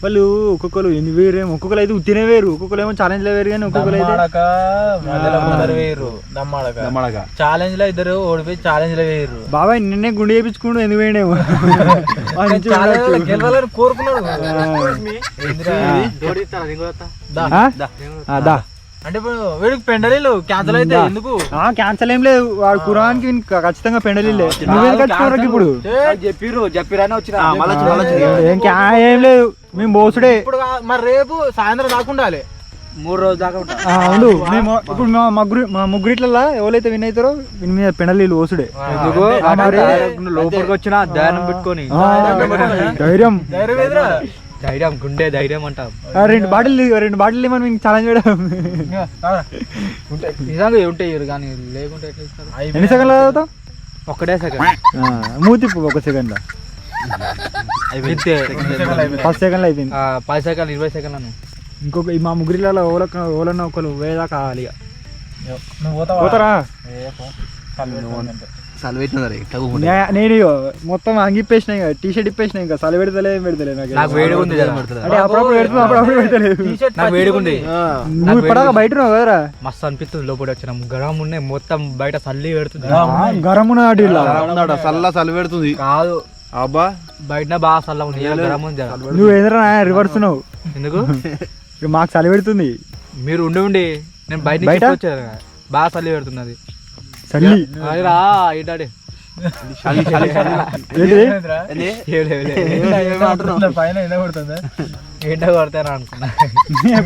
వాళ్ళు ఒక్కొక్కరు ఎన్ని వేరేమో, ఒక్కొక్కరు అయితే ఉత్తినే వేరు, ఒక్కొక్కరు ఏమో ఛాలెంజ్లో వేరు, కానీ ఒక్కొక్కరు అయితే ఛాలెంజ్ లో ఇద్దరు ఓడిపోయి ఛాలెంజ్ లో వేయరు. బాబాయ్ నిన్నే గుండె చేయించుకుంటూ ఎందుకు వేయడేమో గెలవాలని కోరుకున్నాడు. అంటే ఇప్పుడు వీడికి పెండలీలు క్యాన్సల్ అయితే ఎందుకు? క్యాన్సల్ ఏం లేదు, వాడు కురానికి ఖచ్చితంగా పెండలీలే. నువ్వేం కట్టుకోవడానికి ఇప్పుడు చెప్పిరానే వచ్చిన ఏం లేదు, మేము బోసుడే. ఇప్పుడు మరి రేపు సాయంత్రం దాకా ఉండాలి, 3 రోజుల దాకా ఉండు. మేము ఇప్పుడు మా ముగ్గురిట్లలో ఎవరైతే విన్ అవుతారో విని మీద పెండలీలు ఓసుడే. లోపలికి వచ్చిన ధ్యానం పెట్టుకొని ధైర్యం గుండె ధైర్యం అంటాం. 2 బాటిల్ ఇవ్వమని మీకు ఛాలెంజ్ చేయడం. నిజంగా ఉంటాయి కానీ లేకుంటే ఎన్ని సెకండ్లు చదువుతావు? ఒక్కటే సెకండ్ మూతిప్పు ఒక సెకండ్, 10 సెకండ్లు అయిపోయింది. 10 సెకండ్లు 20 సెకండ్లు. ఇంకొక మా ముగ్గురిలో ఓలన్నా ఒకరు వేదా కావాలి. పోతారా? నేను మొత్తం అంగిప్పేసిన, టీ షర్ట్ ఇప్పేసిన, ఇంకా చలి పెడతలే ఏం పెడతలే నాకు. అంటే అప్పుడప్పుడు పెడుతున్నా, అప్పుడప్పుడు పెడతలేదు. నువ్వు ఇప్పటిదాకా బయట ఉన్నావు కదరా? మస్తు అనిపిస్తుంది. లోపల వచ్చిన గరం ఉన్నాయి మొత్తం, బయట చల్లి పెడుతుంది. గరం చలి పెడుతుంది కాదు అబ్బా, బయట బాగా చల్ల ఉంది. నువ్వు ఎదురా రివర్స్ నువ్వు ఎందుకు? మాకు చలి పెడుతుంది. మీరు ఉండి నేను బయట వచ్చాను, బాగా చల్లి పెడుతున్నది. చల్లి ఇటాడే పైన ఎండ కొడుతుంది, ఎండ కొడతాను అనుకున్నా.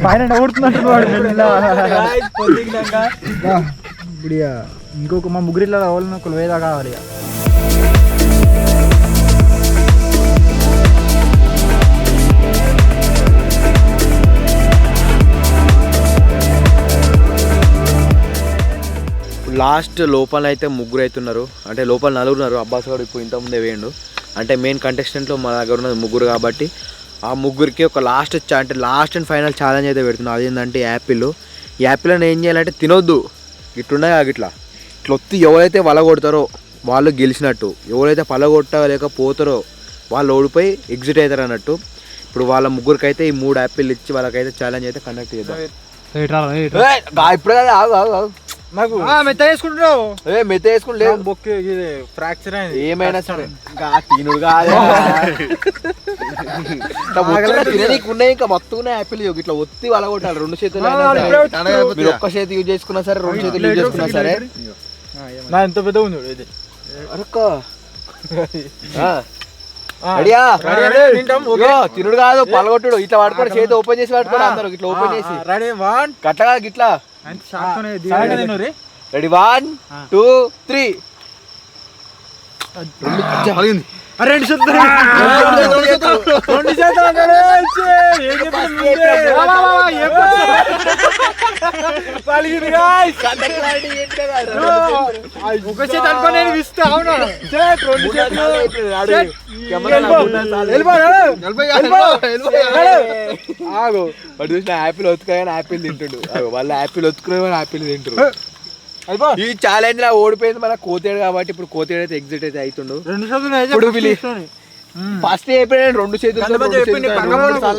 పైన ఎండ కొడుతున్నట్టు ఇప్పుడు ఇంకొక మా ముగ్గురిలో ఎవరైనా ఒకరు వేదా కావాలి. లాస్ట్ లోపల అయితే ముగ్గురు అవుతున్నారు, అంటే లోపల 4 ఉన్నారు. అబ్బాస్ గారు ఇప్పుడు ఇంతకుముందే వేయండు. అంటే మెయిన్ కంటెస్టెంట్లో మా దగ్గర ఉన్నది ముగ్గురు కాబట్టి ఆ ముగ్గురికి ఒక లాస్ట్ అండ్ ఫైనల్ ఛాలెంజ్ అయితే పెడుతున్నాం. అదేంటంటే యాపిల్. ఈ యాపిల్ని ఏం చేయాలంటే తినొద్దు, ఇట్లున్నాయి ఇట్లా ఒత్తి ఎవరైతే వలగొడతారో వాళ్ళు గెలిచినట్టు, ఎవరైతే పలగొట్టలేకపోతారో వాళ్ళు ఓడిపోయి ఎగ్జిట్ అవుతారు అన్నట్టు. ఇప్పుడు వాళ్ళ ముగ్గురికి అయితే ఈ 3 యాపిల్ ఇచ్చి వాళ్ళకైతే ఛాలెంజ్ అయితే కండక్ట్ చేద్దాం. ఇప్పుడు నాకు మెత్త వేసుకుంటున్నావు, మెత్త వేసుకుంటలేదు, బొక్కే ఫ్రాక్చర్ అయింది. ఏమైనా సరే తినుడు కాదు ఉన్నాయి, ఇంకా మొత్తం యాపిల్ ఇట్లా ఒత్తి వలగొట్టాలి 2 చేతులు. మీరు ఒక్క చేతి యూజ్ చేసుకున్నా సరే, 2 చేతులు యూజ్ చేసుకున్నా సరే. నా ఎంత పెద్ద ఉంది ఇది తినుడు కాదు పలగొట్టుడు. ఇట్లా పడుకోడు, చేతి ఓపెన్ చేసి పడుకోడు అందరూ, ఇట్లా ఓపెన్ చేసి కట్టగా గిట్లా. రెడీ 1 2 3. రెండు చేతులు ఒక చేతి అనుకోని ఇస్తా. అవునా యాపిల్ ఒత్తుకొని యాపిల్ తింటుండు, వాళ్ళ యాపిల్ ఒత్తుకునే యాపిల్ తింటారు. ఈ ఛాలెంజ్ లా ఓడిపోయింది మన కోతేడు కాబట్టి ఇప్పుడు కోతేడు అయితే ఎగ్జిట్ అయితే అవుతుండు. ఫస్ట్ చెప్పిన 2 చేతులు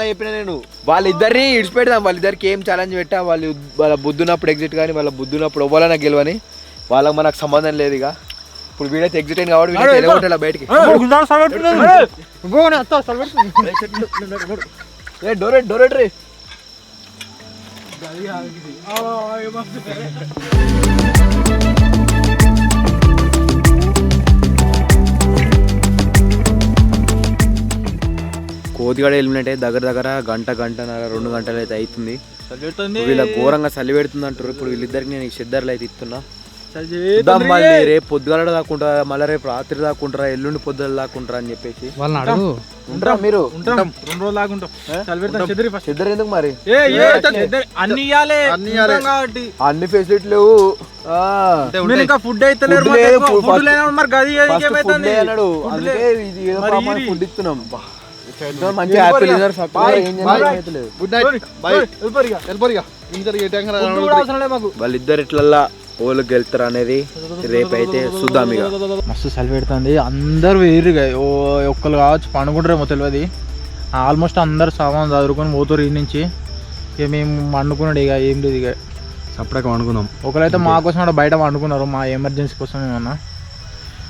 చెప్పిన నేను వాళ్ళిద్దరిని ఇడిచిపెడదాం. వాళ్ళిద్దరికి ఏం ఛాలెంజ్ పెట్టా, వాళ్ళ బుద్ధున్నప్పుడు ఎగ్జిట్ కానీ వాళ్ళ బుద్ధున్నప్పుడు ఎవ్వాలన్నా గెలవని, వాళ్ళకి మనకు సంబంధం లేదు. ఇక ఇప్పుడు వీడైతే ఎగ్జిట్ అయింది కాబట్టి వీడైతే బయటికి కోతిగాడ ఎలిమినేట్ అయ్యి దగ్గర గంటన్నర 2 గంటలు అయితే అవుతుంది. వీళ్ళ ఘోరంగా చలి పెడుతుంది అంటారు. ఇప్పుడు వీళ్ళిద్దరికి నేను షెద్దర్లు అయితే ఇస్తున్నా. మళ్ళీ రేపు పొద్దుగాల దాక్కుంటారా, మళ్ళీ రేపు రాత్రి దాక్కుంటారా, ఎల్లుండి పొద్దుల దాక్కుంటారా అని చెప్పేసి వాళ్ళని అడుగు. ఉంటారా మీరు? 2 రోజులు దాకుంటాం. షెద్దర్ ఎందుకు మరి? అన్ని ఫెసిలిటీ లేవు. ఫుడ్ అయితే ఫుడ్ ఇస్తున్నాం. మంచి హ్యాపీ వాళ్ళిద్దరు ఇట్లల్లా ఓళ్ళు గెలుతారు అనేది రేపైతే చూద్దాం. ఇక మస్తు చలి పెడుతుంది. అందరు వేరు ఒక్కరు కావచ్చు, పండుకుంటారేమో తెలియదు. ఆల్మోస్ట్ అందరు సామాన్ చదువుకొని పోతారు ఈ నుంచి. ఇక మేము వండుకున్నాడు ఇక ఏం లేదు. ఇక సపరేట్గా వండుకుందాం. ఒకరైతే మా కోసం కూడా బయట వండుకున్నారు, మా ఎమర్జెన్సీ కోసం ఏమన్నా.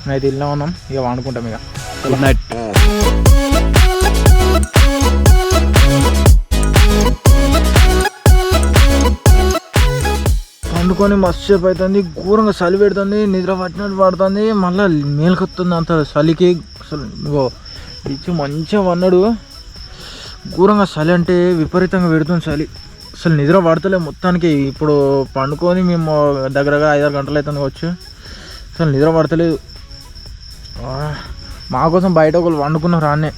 మేమైతే ఇల్లు ఉన్నాం, ఇక వండుకుంటాం. ఇక గుడ్ నైట్. వండుకొని మస్తు సేపు అవుతుంది. ఘోరంగా చలి పెడుతుంది, నిద్ర పట్టినట్టు పడుతుంది. మళ్ళీ మేలుకొస్తుంది అంత చలికి. అసలు ఇగో ఇచ్చి మంచిగా వన్నాడు. ఘోరంగా చలి అంటే విపరీతంగా పెడుతుంది చలి. అసలు నిద్ర పడతలే మొత్తానికి. ఇప్పుడు పండుకొని మేము దగ్గరగా 5-6 గంటలు అవుతుంది వచ్చు. అసలు నిద్ర పడతలేదు. మా కోసం బయట ఒకళ్ళు వండుకున్నారు రాన్నే.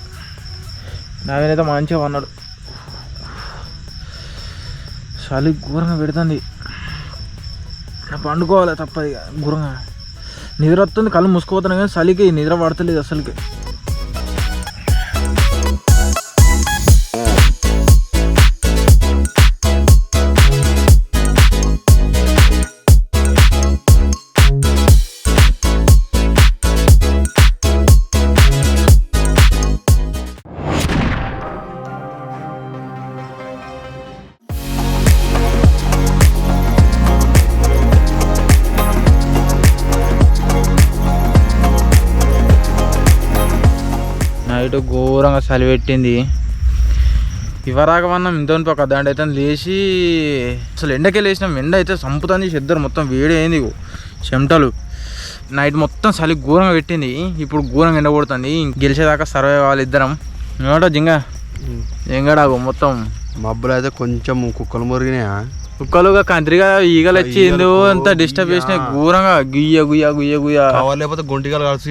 నావేనైతే మంచిగా వన్నాడు. చలి ఘోరంగా పెడుతుంది. పండుకోవాలి తప్పది. ఘోరంగా నిద్ర వస్తుంది, కళ్ళు మూసుకోతున్నాయి కానీ చలికి నిద్ర పడతలేదు అసలుకి. నైట్ ఘోరంగా చలి పెట్టింది. ఇవరాకమన్నాం ఇంత ఒక దాంట్ అయితే లేచి అసలు ఎండకే లేచినాం. ఎండ అయితే చంపుతుంది. చెద్దరు మొత్తం వేడి అయింది, చెమటలు. నైట్ మొత్తం చలి ఘోరంగా పెట్టింది. ఇప్పుడు ఘోరంగా ఎండ కొడుతుంది. గెలిచేదాకా సర్వే అవ్వాలి ఇద్దరం. ఏమంటావు జింగాడాగు మొత్తం మబ్బులు అయితే కొంచెం కుక్కలు మురిగినాయా? కుక్కలుగా కంత్రిగా ఈగలు వచ్చి ఏందో అంతా డిస్టర్బ్ చేసినాయి ఘోరంగా. గుయ్య గుయ్య గుయ్య గుయ్య లేకపోతే గొంటిగలు కలిసి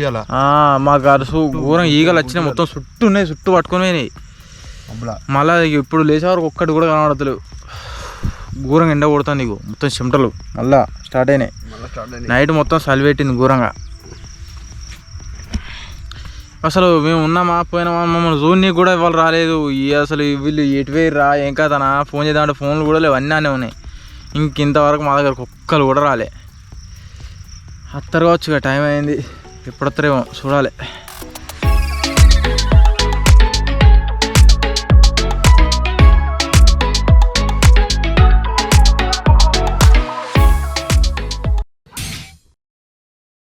మా గరుసు ఘోరంగా ఈగలు వచ్చినాయి. మొత్తం చుట్టూ ఉన్నాయి, చుట్టూ పట్టుకొని పోయినాయి. మళ్ళీ ఇప్పుడు లేచే వరకు ఒక్కటి కూడా కనబడతలేవు. ఘోరంగా ఎండ కొడుతుంది. నీకు మొత్తం చెమటలు మళ్ళా స్టార్ట్ అయినాయి. నైట్ మొత్తం చలి పెట్టింది ఘోరంగా. అసలు మేము ఉన్నామా పోయినామా, మమ్మల్ని జోన్ని కూడా ఇవాళ రాలేదు. అసలు వీళ్ళు ఎటు వేయరా ఏం కాదనా ఫోన్ చేద్దామంటే ఫోన్లు కూడా లేవు, అన్నీ అనే ఉన్నాయి. ఇంతవరకు మా దగ్గర కుక్కలు కూడా రాలే. అత్తరు కావచ్చు. ఇక టైం అయింది, ఎప్పుడు వస్తారేమో చూడాలి.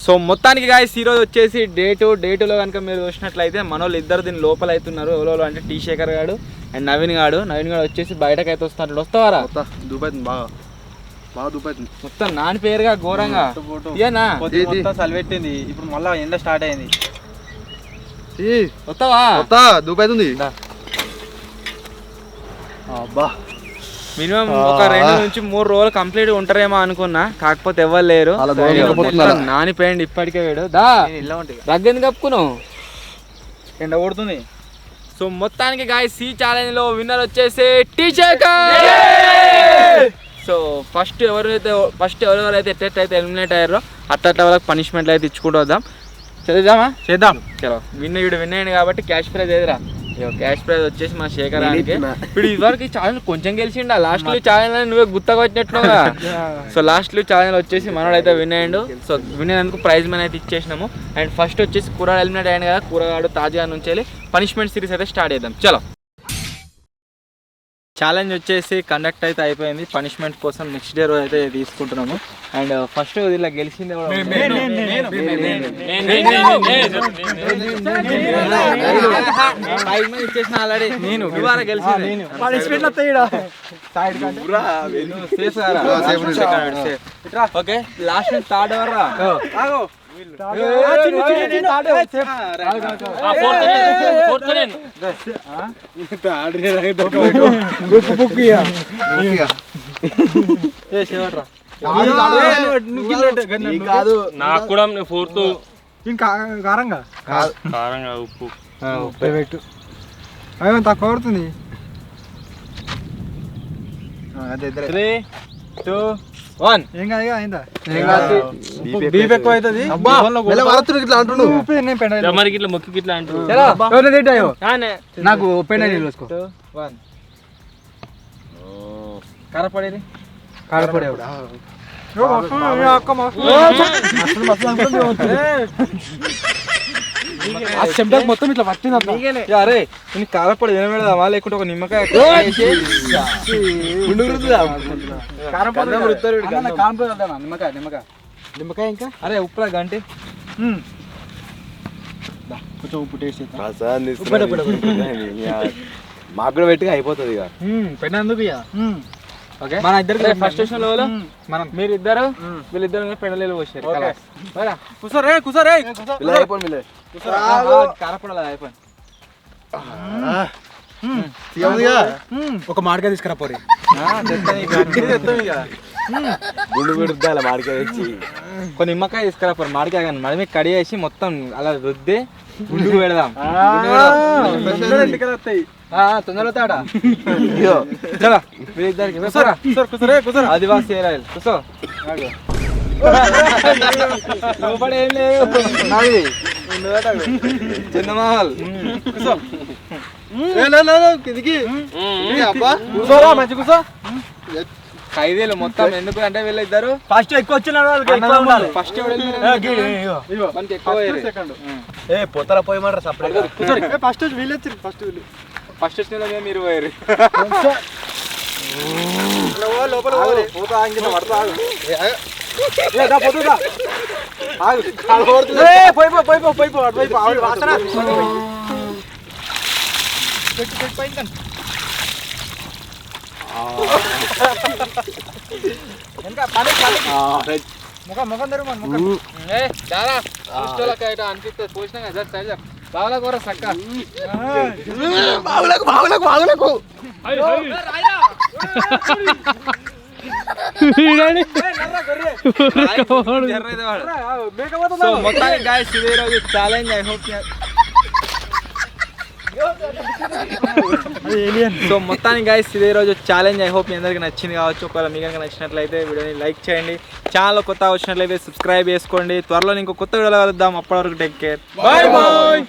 సో మొత్తానికి గాయస్ ఈరోజు వచ్చేసి డేటులో కనుక మీరు చూసినట్లయితే మన వాళ్ళు ఇద్దరు దీని లోపల అవుతున్నారు. ఎవరో అంటే టీ శేఖర్ గాడు అండ్ నవీన్ గాడు వచ్చేసి బయటకు అయితే వస్తున్నట్లు. వస్తావారా? దూపైతుంది బాగా దూపైతుంది. మొత్తం నాని పేరుగా ఘోరంగా ఇదేనా చలి పెట్టింది. ఇప్పుడు మళ్ళీ ఎండ స్టార్ట్ అయింది. వస్తావా? దూపైతుంది. అబ్బా మినిమం ఒక 2 నుంచి 3 రోజులు కంప్లీట్ ఉంటారేమో అనుకున్నా, కాకపోతే ఎవ్వరు లేరు. నానిపోయింది ఇప్పటికే వేడు. రగ్గెందుకు కప్పుకున్నావు? ఎండ కొడుతుంది. సో మొత్తానికి గాయస్ ఈ ఛాలెంజ్ లో విన్నర్ వచ్చేసి టీ శేఖర్. సో ఫస్ట్ ఎవరెవరైతే ఎట్లయితే ఎలిమినేట్ అయ్యారో అట్లా వాళ్ళకి పనిష్మెంట్లు అయితే ఇచ్చుకుంటూ వద్దాం. చేద్దాం చలో. విన్ అయ్యింది కాబట్టి క్యాష్ ప్రైజ్ ఏదిరా? క్యాష్ ప్రైజ్ వచ్చేసి మా శేఖర్ గారికి. ఇప్పుడు ఇదివరకు ఛాలెంజ్ కొంచెం గెలిచిండా, లాస్ట్ లో ఛాలెంజ్ నువ్వే గుత్తగా వచ్చినట్టుగా. సో లాస్ట్ లో ఛాలెంజ్ వచ్చేసి మనోడైతే విన్ అయ్యిండు. సో విన్ అయినందుకు ప్రైజ్ మనీ అయితే ఇచ్చేసినాము. అండ్ ఫస్ట్ వచ్చేసి కూరగాడు ఎలిమినేట్ అయ్యాను కదా, కూరగాడు తాజా నుంచి వెళ్ళి పనిష్మెంట్ సిరీస్ అయితే స్టార్ట్ చేద్దాం. చలో ఛాలెంజ్ వచ్చేసి కండక్ట్ అయితే అయిపోయింది. పనిష్మెంట్ కోసం నెక్స్ట్ డే రోజు అయితే తీసుకుంటున్నాము. అండ్ ఫస్ట్ ఇలా గెలిచింది 5 మంది ఇచ్చేసిన ఆల్రెడీ. నేను ఓకే లాస్ట్ థర్డ్ ఎవరు నాకు కూడా ఫోర్త్ కారంగా కారంగా ఉప్పు పెట్టు అయ్యో తక్కువ పడుతుంది. 3, 2, 1. ఏం కాదు అయిందా బీప్ ఎక్కువ అవుతుంది. మరి ఇట్లా మొక్కి ఇట్లా అంటారు. నాకు పెండ నీళ్ళు వేసుకో. 2, 1. కారపడేది కారపడే మొత్తం ఇట్లా పట్టింది. అరే నేను కారపడి తినబెడదామా లేకుంటే ఒక నిమ్మకాయ నిమ్మకాయ ఇంకా అరే ఉప్పులా గంటే కొంచెం ఉప్పు టేస్ట్ మాకు కూడా పెట్టుగా అయిపోతుంది ఇక పెండందుకు మన ఇద్దరు ఫస్ట్ స్టేషన్ లో మనం మీరిద్దరు వీళ్ళిద్దరు పెండలేలు పోసారు. కూసరే కారపడాలి అయిపోయింది. ఒక మాడికాయ తీసుకురా పోరి గుండు పెడుతుంది మాడికాయ తెచ్చి కొన్ని నిమ్మకాయ తీసుకురా పోరు. మాడికాయ కానీ మనమే కడి వేసి మొత్తం అలా రుద్ది గుండుకు పెడదాం. తొందరలో తాడా చలా వీళ్ళిద్దరికి ఆదివాసీ కూర్చో. లోపల ఏం లేదు చిన్నమాల్ కూర్చో. కూర్చోరా మంచి కూర్చో. 5 మొత్తం ఎందుకు అంటే వీళ్ళిద్దరు ఫస్ట్ ఎక్కువ వచ్చిన ఫస్ట్ పొత్తల పోయి మాట సపరేట్ ఫస్ట్ వీళ్ళు ఫస్ట్ వచ్చిన మీరు పోయారు. లోపల అనిపిస్తుంది పోసినా కదా సార్ బావులా కూర సక్క మొత్తానికి గాయస్ ఇదే రోజు ఛాలెంజ్. ఐ హోప్ సో మొత్తానికి గాయస్ ఇదే రోజు ఛాలెంజ్. ఐ హోప్ మీ అందరికీ నచ్చింది కావచ్చు. ఒకవేళ మీకు కనుక నచ్చినట్లయితే వీడియోని లైక్ చేయండి. ఛానల్ కొత్త వచ్చినట్లయితే సబ్స్క్రైబ్ చేసుకోండి. త్వరలో ఇంకో కొత్త వీడియోలో కలుద్దాం. అప్పటి వరకు టేక్ కేర్. Bye bye.